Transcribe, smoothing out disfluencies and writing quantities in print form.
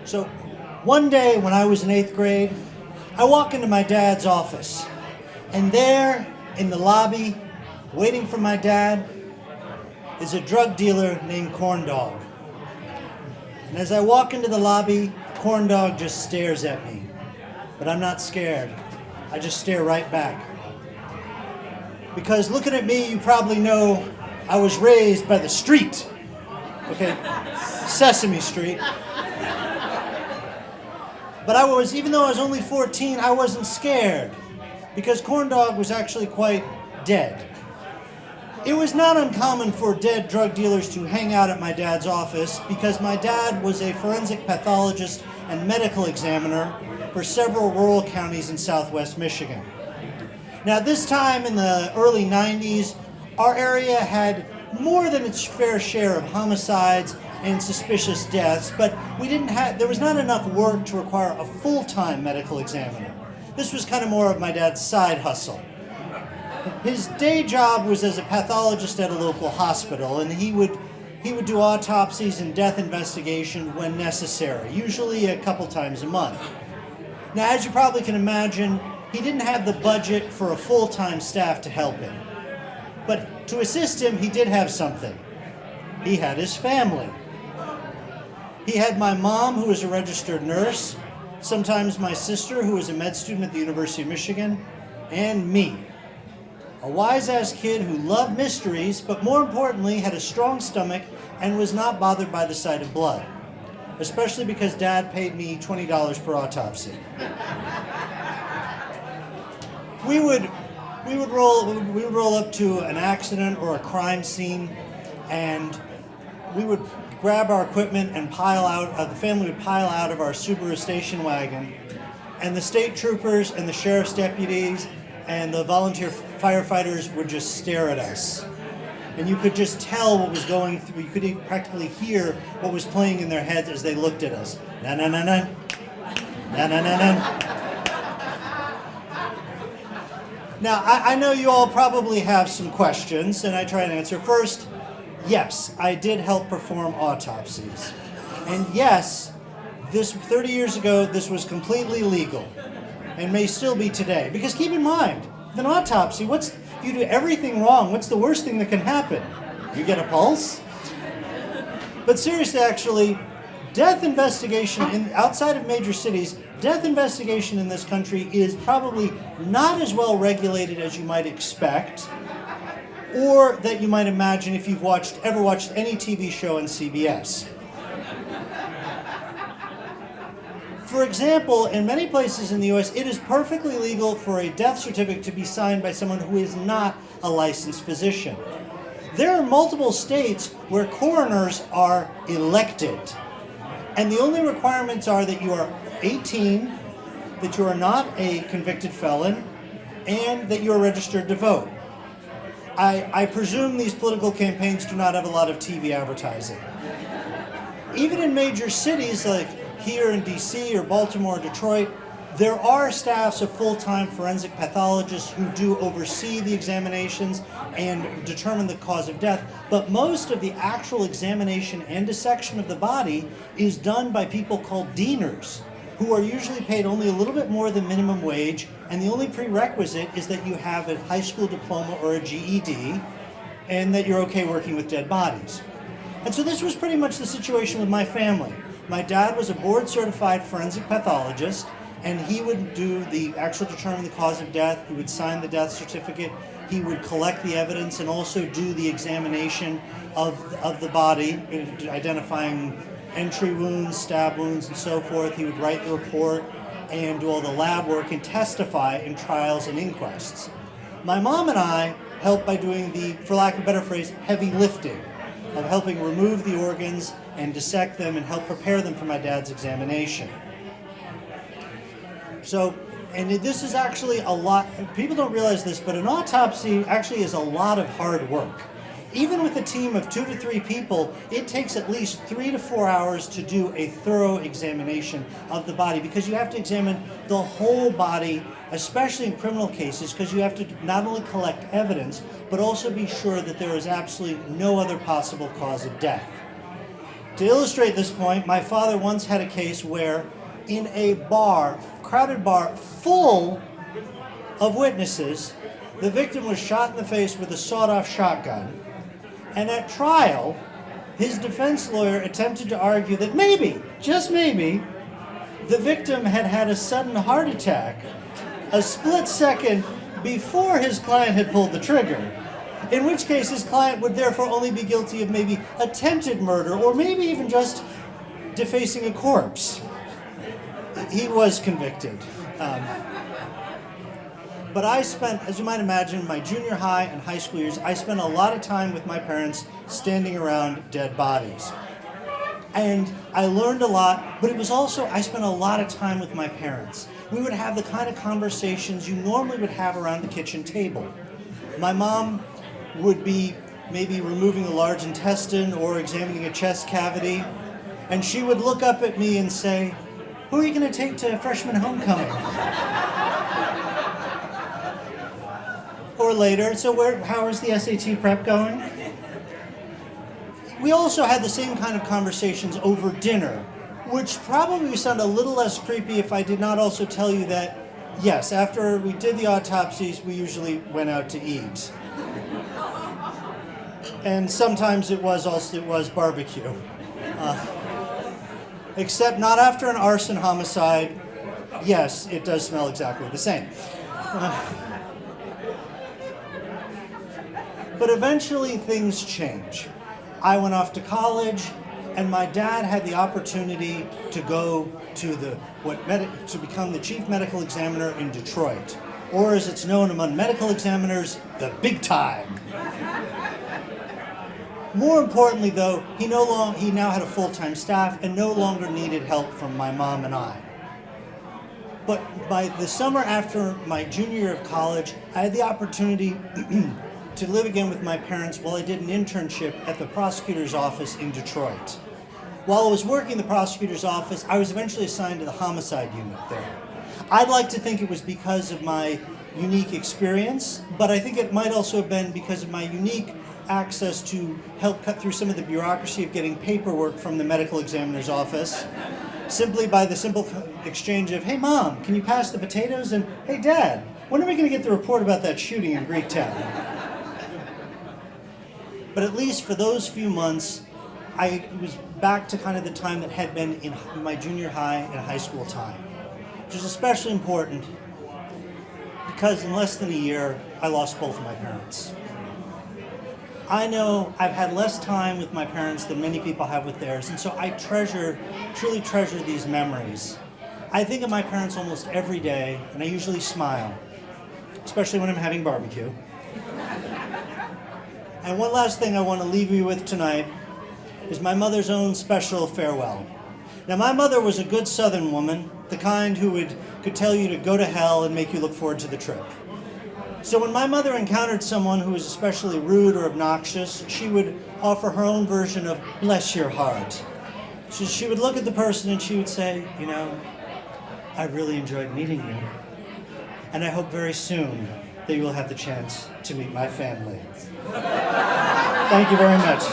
So one day when I was in 8th grade, I walk into my dad's office, and there in the lobby, waiting for my dad, is a drug dealer named Corn Dog. And as I walk into the lobby, Corn Dog just stares at me. But I'm not scared. I just stare right back. Because looking at me, you probably know I was raised by the street. Okay? Sesame Street. But even though I was only 14, I wasn't scared. Because Corn Dog was actually quite dead. It was not uncommon for dead drug dealers to hang out at my dad's office because my dad was a forensic pathologist and medical examiner for several rural counties in southwest Michigan. Now, this time in the early 90s, our area had more than its fair share of homicides and suspicious deaths, but there was not enough work to require a full-time medical examiner. This was kind of more of my dad's side hustle. His day job was as a pathologist at a local hospital, and he would do autopsies and death investigation when necessary, usually a couple times a month. Now, as you probably can imagine, he didn't have the budget for a full-time staff to help him. But to assist him, he did have something. He had his family. He had my mom, who was a registered nurse, sometimes my sister, who was a med student at the University of Michigan, and me. A wise-ass kid who loved mysteries, but more importantly, had a strong stomach and was not bothered by the sight of blood. Especially because Dad paid me $20 per autopsy. We would roll up to an accident or a crime scene, and we would grab our equipment and the family would pile out of our Subaru station wagon, and the state troopers and the sheriff's deputies and the volunteer firefighters would just stare at us. And you could just tell what was going through. You could practically hear what was playing in their heads as they looked at us. Na na na na. Na na na na. Now, I know you all probably have some questions, and I try and answer. First, yes, I did help perform autopsies. And yes, 30 years ago, this was completely legal, and may still be today. Because keep in mind, with an autopsy, if you do everything wrong, what's the worst thing that can happen? You get a pulse? But seriously, actually, death investigation outside of major cities, death investigation in this country is probably not as well regulated as you might expect, or that you might imagine if you've ever watched any TV show on CBS. For example, in many places in the U.S., it is perfectly legal for a death certificate to be signed by someone who is not a licensed physician. There are multiple states where coroners are elected, and the only requirements are that you are 18, that you are not a convicted felon, and that you are registered to vote. I presume these political campaigns do not have a lot of TV advertising. Even in major cities like here in DC or Baltimore or Detroit, there are staffs of full-time forensic pathologists who do oversee the examinations and determine the cause of death, but most of the actual examination and dissection of the body is done by people called deaners, who are usually paid only a little bit more than minimum wage, and the only prerequisite is that you have a high school diploma or a GED, and that you're okay working with dead bodies. And so this was pretty much the situation with my family. My dad was a board-certified forensic pathologist, and he would do the actual determine the cause of death. He would sign the death certificate. He would collect the evidence and also do the examination of the body, identifying entry wounds, stab wounds, and so forth. He would write the report and do all the lab work and testify in trials and inquests. My mom and I helped by doing the, for lack of a better phrase, heavy lifting of helping remove the organs and dissect them and help prepare them for my dad's examination. So, and this is actually a lot, people don't realize this, but an autopsy actually is a lot of hard work. Even with a team of 2 to 3 people, it takes at least 3 to 4 hours to do a thorough examination of the body, because you have to examine the whole body, especially in criminal cases, because you have to not only collect evidence, but also be sure that there is absolutely no other possible cause of death. To illustrate this point, my father once had a case where in a bar, crowded bar full of witnesses, the victim was shot in the face with a sawed-off shotgun, and at trial, his defense lawyer attempted to argue that maybe, just maybe, the victim had had a sudden heart attack a split second before his client had pulled the trigger, in which case his client would therefore only be guilty of maybe attempted murder or maybe even just defacing a corpse. He was convicted. But I spent, as you might imagine, my junior high and high school years, I spent a lot of time with my parents standing around dead bodies. And I learned a lot, but it was also, I spent a lot of time with my parents. We would have the kind of conversations you normally would have around the kitchen table. My mom would be maybe removing a large intestine or examining a chest cavity, and she would look up at me and say, "Who are you going to take to freshman homecoming?" Or later, "So how is the SAT prep going?" We also had the same kind of conversations over dinner, which probably would sound a little less creepy if I did not also tell you that, yes, after we did the autopsies, we usually went out to eat. And sometimes it was barbecue. Except not after an arson homicide. Yes, it does smell exactly the same. But eventually things change. I went off to college, and my dad had the opportunity to go to to become the chief medical examiner in Detroit, or as it's known among medical examiners, the big time. More importantly, though, he now had a full-time staff and no longer needed help from my mom and I. But by the summer after my junior year of college, I had the opportunity to live again with my parents while I did an internship at the prosecutor's office in Detroit. While I was working in the prosecutor's office, I was eventually assigned to the homicide unit there. I'd like to think it was because of my unique experience, but I think it might also have been because of my unique access to help cut through some of the bureaucracy of getting paperwork from the medical examiner's office, simply by the simple exchange of, "Hey Mom, can you pass the potatoes?" and "Hey Dad, when are we going to get the report about that shooting in Greektown?" But at least for those few months, I was back to kind of the time that had been in my junior high and high school time, which is especially important because in less than a year, I lost both of my parents. I know I've had less time with my parents than many people have with theirs, and so I truly treasure these memories. I think of my parents almost every day, and I usually smile, especially when I'm having barbecue. And one last thing I want to leave you with tonight is my mother's own special farewell. Now, my mother was a good Southern woman, the kind who could tell you to go to hell and make you look forward to the trip. So when my mother encountered someone who was especially rude or obnoxious, she would offer her own version of "bless your heart." So she would look at the person and she would say, "You know, I really enjoyed meeting you, and I hope very soon that you will have the chance to meet my family." Thank you very much.